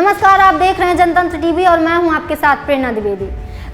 नमस्कार, आप देख रहे हैं जनतंत्र टीवी और मैं हूं आपके साथ प्रेरणा द्विवेदी।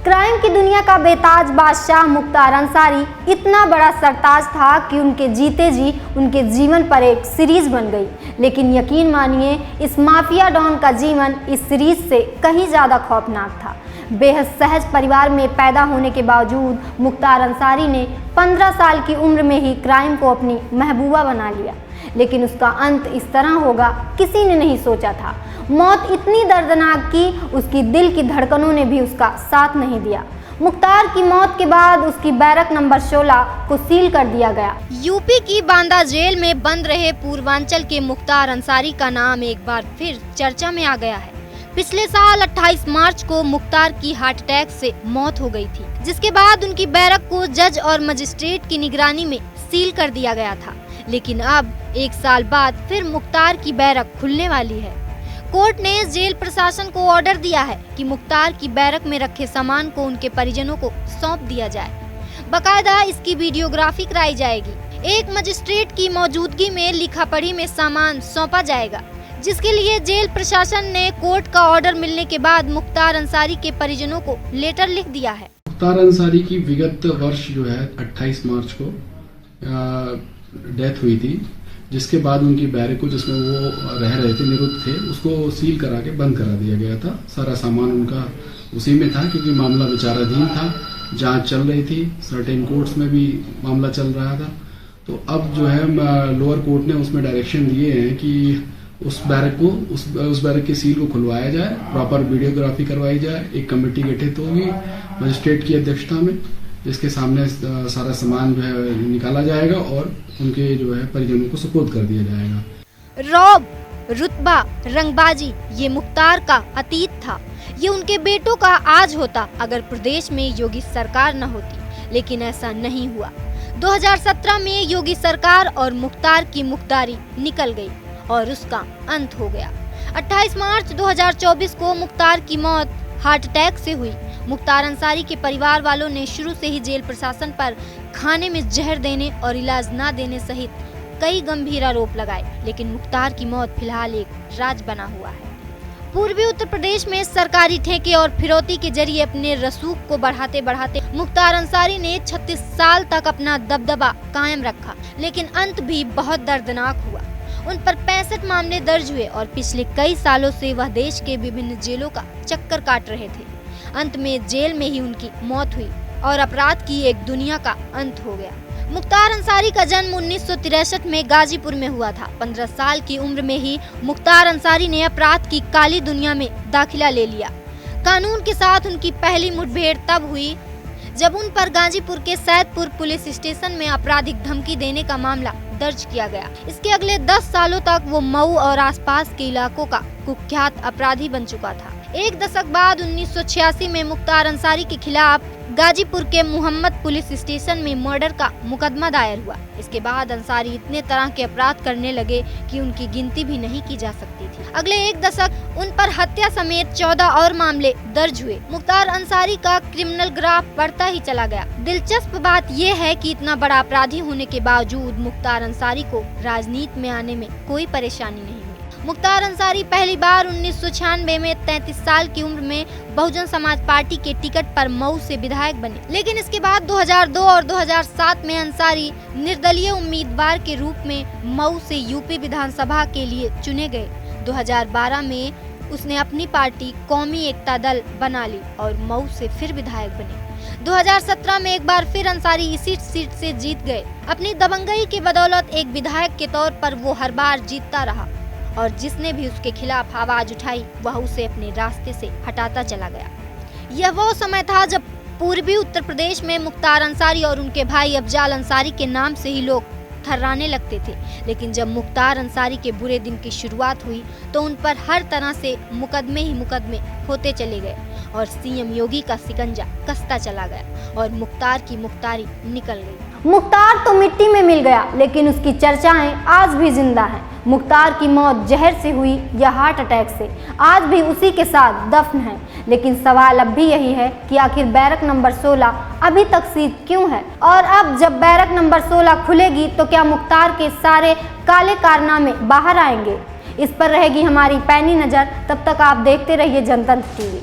क्राइम की दुनिया का बेताज बादशाह मुख्तार अंसारी इतना बड़ा सरताज था कि उनके जीते जी उनके जीवन पर एक सीरीज बन गई। लेकिन यकीन मानिए, इस माफिया डॉन का जीवन इस सीरीज से कहीं ज़्यादा खौफनाक था। बेहद सहज परिवार में पैदा होने के बावजूद मुख्तार अंसारी ने 15 साल की उम्र में ही क्राइम को अपनी महबूबा बना लिया। लेकिन उसका अंत इस तरह होगा किसी ने नहीं सोचा था। मौत इतनी दर्दनाक कि उसकी दिल की धड़कनों ने भी उसका साथ नहीं दिया। मुख्तार की मौत के बाद उसकी बैरक नंबर 16 को सील कर दिया गया। यूपी की बांदा जेल में बंद रहे पूर्वांचल के मुख्तार अंसारी का नाम एक बार फिर चर्चा में आ गया है। पिछले साल 28 मार्च को मुख्तार की हार्ट अटैक से मौत हो गई थी, जिसके बाद उनकी बैरक को जज और मजिस्ट्रेट की निगरानी में सील कर दिया गया था। लेकिन अब 1 साल बाद फिर मुख्तार की बैरक खुलने वाली है। कोर्ट ने जेल प्रशासन को ऑर्डर दिया है कि मुख्तार की बैरक में रखे सामान को उनके परिजनों को सौंप दिया जाए। बकायदा इसकी वीडियोग्राफी कराई जाएगी। एक मजिस्ट्रेट की मौजूदगी में लिखा पढ़ी में सामान सौंपा जाएगा, जिसके लिए जेल प्रशासन ने कोर्ट का ऑर्डर मिलने के बाद मुख्तार अंसारी के परिजनों को लेटर लिख दिया है। मुख्तार अंसारी की विगत वर्ष जो है 28 मार्च को डेथ हुई थी, जिसके बाद उनकी बैरक को जिसमें वो रह रहे थे, निरुद्ध थे, उसको सील करा के बंद करा दिया गया था। सारा सामान उनका उसी में था, क्योंकि मामला विचाराधीन था, जांच चल रही थी, सर्टेन कोर्ट्स में भी मामला चल रहा था। तो अब जो है लोअर कोर्ट ने उसमें डायरेक्शन दिए हैं कि उस बैरक के सील को खुलवाया जाए, प्रॉपर वीडियोग्राफी करवाई जाए। एक कमेटी गठित होगी मजिस्ट्रेट की अध्यक्षता में, जिसके सामने सारा सामान जो है निकाला जाएगा और उनके जो है परिजनों को सुपुर्द कर दिया जाएगा। रौब, रुतबा, रंगबाजी ये मुख्तार का अतीत था। ये उनके बेटों का आज होता अगर प्रदेश में योगी सरकार न होती। लेकिन ऐसा नहीं हुआ। 2017 में योगी सरकार और मुख्तार की मुख्तारी निकल गई और उसका अंत हो गया। 28 मार्च 2024 को मुख्तार की मौत हार्ट अटैक से हुई। मुख्तार अंसारी के परिवार वालों ने शुरू से ही जेल प्रशासन पर खाने में जहर देने और इलाज न देने सहित कई गंभीर आरोप लगाए। लेकिन मुख्तार की मौत फिलहाल एक राज बना हुआ है। पूर्वी उत्तर प्रदेश में सरकारी ठेके और फिरौती के जरिए अपने रसूख को बढ़ाते बढ़ाते मुख्तार अंसारी ने 36 साल तक अपना दबदबा कायम रखा। लेकिन अंत भी बहुत दर्दनाक हुआ। उन पर 65 मामले दर्ज हुए और पिछले कई सालों से वह देश के विभिन्न जेलों का चक्कर काट रहे थे। अंत में जेल में ही उनकी मौत हुई और अपराध की एक दुनिया का अंत हो गया। मुख्तार अंसारी का जन्म 1963 में गाजीपुर में हुआ था। 15 साल की उम्र में ही मुख्तार अंसारी ने अपराध की काली दुनिया में दाखिला ले लिया। कानून के साथ उनकी पहली मुठभेड़ तब हुई जब उन पर गाजीपुर के सैदपुर पुलिस स्टेशन में आपराधिक धमकी देने का मामला दर्ज किया गया। इसके अगले 10 सालों तक वो मऊ और आसपास के इलाकों का कुख्यात अपराधी बन चुका था। एक दशक बाद 1986 में मुख्तार अंसारी के खिलाफ गाजीपुर के मोहम्मद पुलिस स्टेशन में मर्डर का मुकदमा दायर हुआ। इसके बाद अंसारी इतने तरह के अपराध करने लगे कि उनकी गिनती भी नहीं की जा सकती थी। अगले एक दशक उन पर हत्या समेत 14 और मामले दर्ज हुए। मुख्तार अंसारी का क्रिमिनल ग्राफ बढ़ता ही चला गया। दिलचस्प बात यह है कि इतना बड़ा अपराधी होने के बावजूद मुख्तार अंसारी को राजनीति में आने में कोई परेशानी नहीं हुई। मुख्तार अंसारी पहली बार 1996 में 33 साल की उम्र में बहुजन समाज पार्टी के टिकट पर मऊ से विधायक बने। लेकिन इसके बाद 2002 और 2007 में अंसारी निर्दलीय उम्मीदवार के रूप में मऊ से यूपी विधानसभा के लिए चुने गए। 2012 में उसने अपनी पार्टी कौमी एकता दल बना ली और मऊ से फिर विधायक बने। 2017 में एक बार फिर अंसारी इसी सीट से जीत गए। अपनी दबंगई के बदौलत एक विधायक के तौर पर वो हर बार जीतता रहा और जिसने भी उसके खिलाफ आवाज उठाई वह उसे अपने रास्ते से हटाता चला गया। यह वो समय था जब पूर्वी उत्तर प्रदेश में मुख्तार अंसारी और उनके भाई अफजाल अंसारी के नाम से ही लोग थर्राने लगते थे। लेकिन जब मुख्तार अंसारी के बुरे दिन की शुरुआत हुई तो उन पर हर तरह से मुकदमे ही मुकदमे होते चले गए और सीएम योगी का शिकंजा कसता चला गया और मुख्तार की मुख्तारी निकल गई। मुख्तार तो मिट्टी में मिल गया, लेकिन उसकी चर्चाएं आज भी जिंदा हैं। मुख्तार की मौत जहर से हुई या हार्ट अटैक से, आज भी उसी के साथ दफन है। लेकिन सवाल अब भी यही है कि आखिर बैरक नंबर 16 अभी तक सील क्यों है? और अब जब बैरक नंबर 16 खुलेगी तो क्या मुख्तार के सारे काले कारनामे बाहर आएंगे? इस पर रहेगी हमारी पैनी नज़र। तब तक आप देखते रहिए जनतंत्र टीवी।